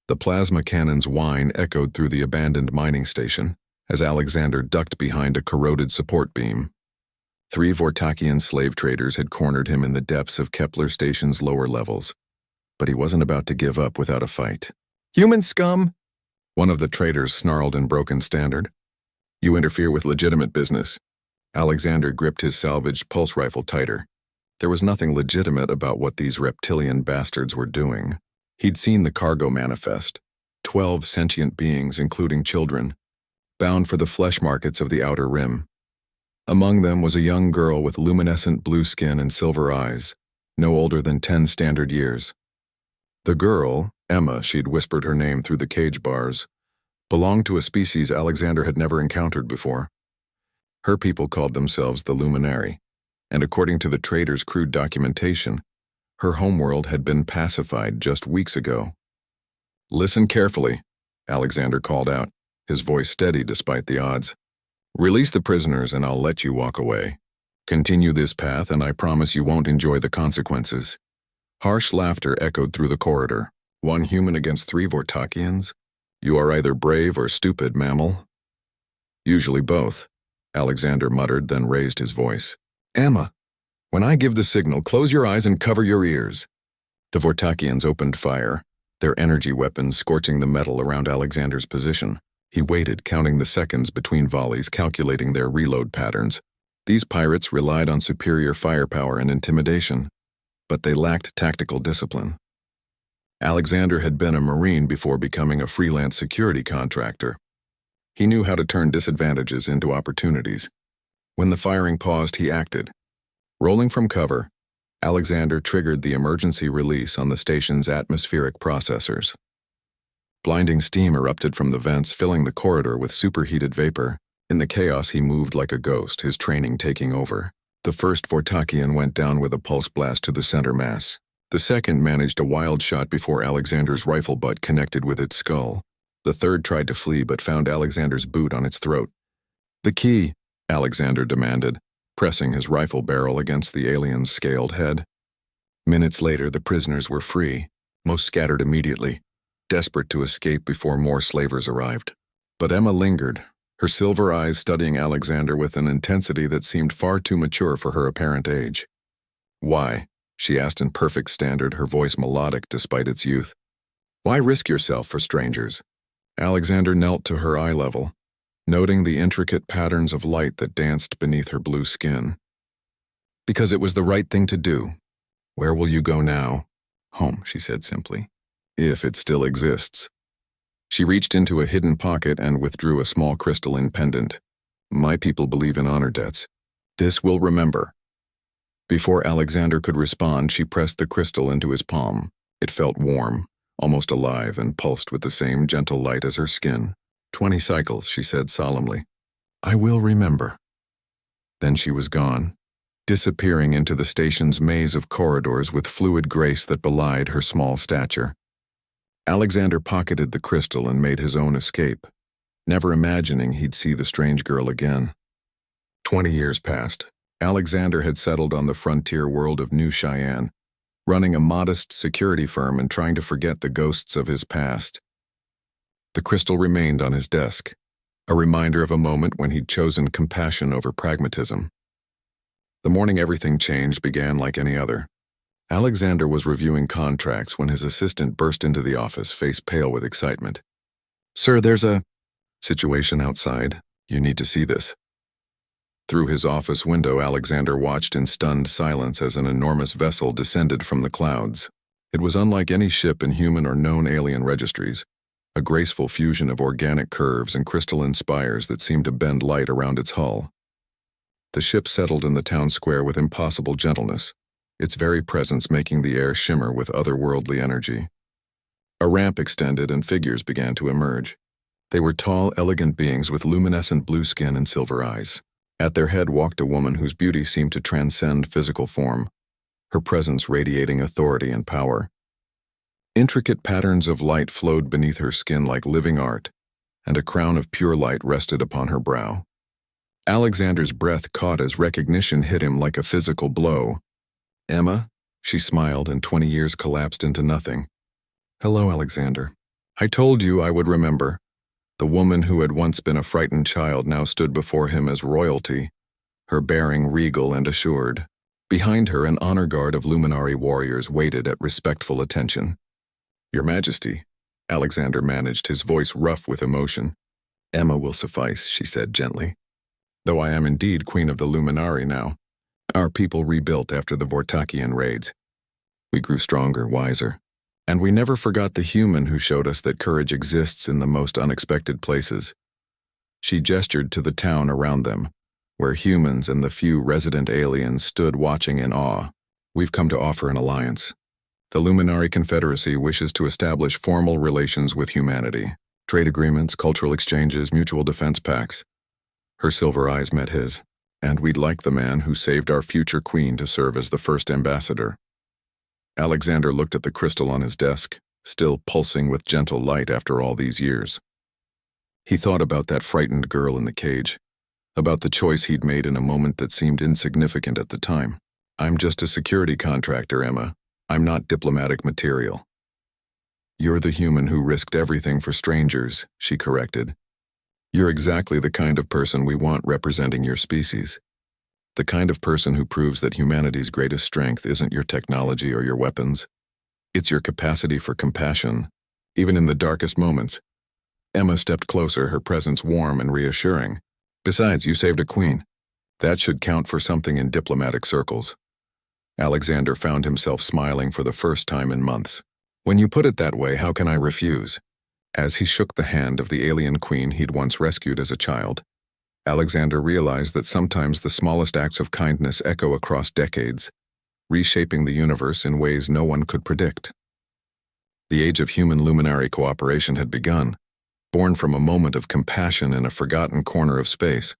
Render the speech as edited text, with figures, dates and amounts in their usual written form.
The plasma cannon's whine echoed through the abandoned mining station as Alexander ducked behind a corroded support beam. 3 Vortakian slave traders had cornered him in the depths of Kepler Station's lower levels, but he wasn't about to give up without a fight. "Human scum!" One of the traders snarled in broken standard. "You interfere with legitimate business." Alexander gripped his salvaged pulse rifle tighter. There was nothing legitimate about what these reptilian bastards were doing. He'd seen the cargo manifest. 12 sentient beings, including children, bound for the flesh markets of the Outer Rim. Among them was a young girl with luminescent blue skin and silver eyes, no older than 10 standard years. The girl, Emma, she'd whispered her name through the cage bars, belonged to a species Alexander had never encountered before. Her people called themselves the Luminary, and according to the trader's crude documentation, her homeworld had been pacified just weeks ago. "Listen carefully," Alexander called out, his voice steady despite the odds. "Release the prisoners and I'll let you walk away. Continue this path and I promise you won't enjoy the consequences." Harsh laughter echoed through the corridor. "1 human against 3 Vortakians? You are either brave or stupid, mammal." "Usually both," Alexander muttered, then raised his voice. "Emma, when I give the signal, close your eyes and cover your ears." The Vortakians opened fire, their energy weapons scorching the metal around Alexander's position. He waited, counting the seconds between volleys, calculating their reload patterns. These pirates relied on superior firepower and intimidation, but they lacked tactical discipline. Alexander had been a Marine before becoming a freelance security contractor. He knew how to turn disadvantages into opportunities. When the firing paused, he acted. Rolling from cover, Alexander triggered the emergency release on the station's atmospheric processors. Blinding steam erupted from the vents, filling the corridor with superheated vapor. In the chaos, he moved like a ghost, his training taking over. The first Vortakian went down with a pulse blast to the center mass. The second managed a wild shot before Alexander's rifle butt connected with its skull. The third tried to flee but found Alexander's boot on its throat. "The key," Alexander demanded, pressing his rifle barrel against the alien's scaled head. Minutes later, the prisoners were free. Most scattered immediately, desperate to escape before more slavers arrived. But Emma lingered, her silver eyes studying Alexander with an intensity that seemed far too mature for her apparent age. "Why?" she asked in perfect standard, her voice melodic despite its youth. "Why risk yourself for strangers?" Alexander knelt to her eye level, noting the intricate patterns of light that danced beneath her blue skin. "Because it was the right thing to do." "Where will you go now?" "Home," she said simply. "If it still exists." She reached into a hidden pocket and withdrew a small crystalline pendant. "My people believe in honor debts. This will remember." Before Alexander could respond, she pressed the crystal into his palm. It felt warm, almost alive, and pulsed with the same gentle light as her skin. 20 cycles, she said solemnly. "I will remember." Then she was gone, disappearing into the station's maze of corridors with fluid grace that belied her small stature. Alexander pocketed the crystal and made his own escape, never imagining he'd see the strange girl again. 20 years passed. Alexander had settled on the frontier world of New Cheyenne, running a modest security firm and trying to forget the ghosts of his past. The crystal remained on his desk, a reminder of a moment when he'd chosen compassion over pragmatism. The morning everything changed began like any other. Alexander was reviewing contracts when his assistant burst into the office, face pale with excitement. "Sir, there's a situation outside. You need to see this." Through his office window, Alexander watched in stunned silence as an enormous vessel descended from the clouds. It was unlike any ship in human or known alien registries, a graceful fusion of organic curves and crystalline spires that seemed to bend light around its hull. The ship settled in the town square with impossible gentleness, its very presence making the air shimmer with otherworldly energy. A ramp extended and figures began to emerge. They were tall, elegant beings with luminescent blue skin and silver eyes. At their head walked a woman whose beauty seemed to transcend physical form, her presence radiating authority and power. Intricate patterns of light flowed beneath her skin like living art, and a crown of pure light rested upon her brow. Alexander's breath caught as recognition hit him like a physical blow. "Emma?" She smiled, and 20 years collapsed into nothing. "Hello, Alexander. I told you I would remember. The woman who had once been a frightened child now stood before him as royalty, her bearing regal and assured. Behind her, an honor guard of Luminari warriors waited at respectful attention. Your Majesty, Alexander managed, his voice rough with emotion. Emma will suffice, she said gently. Though I am indeed Queen of the Luminari now. Our people rebuilt after the Vortakian raids. We grew stronger, wiser. And we never forgot the human who showed us that courage exists in the most unexpected places. She gestured to the town around them, where humans and the few resident aliens stood watching in awe. We've come to offer an alliance. The Luminari Confederacy wishes to establish formal relations with humanity. Trade agreements, cultural exchanges, mutual defense pacts. Her silver eyes met his. And we'd like the man who saved our future queen to serve as the first ambassador. Alexander looked at the crystal on his desk, still pulsing with gentle light after all these years. He thought about that frightened girl in the cage, about the choice he'd made in a moment that seemed insignificant at the time. I'm just a security contractor, Emma. I'm not diplomatic material. You're the human who risked everything for strangers, she corrected. You're exactly the kind of person we want representing your species. The kind of person who proves that humanity's greatest strength isn't your technology or your weapons. It's your capacity for compassion, even in the darkest moments. Emma stepped closer, her presence warm and reassuring. Besides, you saved a queen. That should count for something in diplomatic circles. Alexander found himself smiling for the first time in months. When you put it that way, how can I refuse? As he shook the hand of the alien queen he'd once rescued as a child, Alexander realized that sometimes the smallest acts of kindness echo across decades, reshaping the universe in ways no one could predict. The age of human luminary cooperation had begun, born from a moment of compassion in a forgotten corner of space.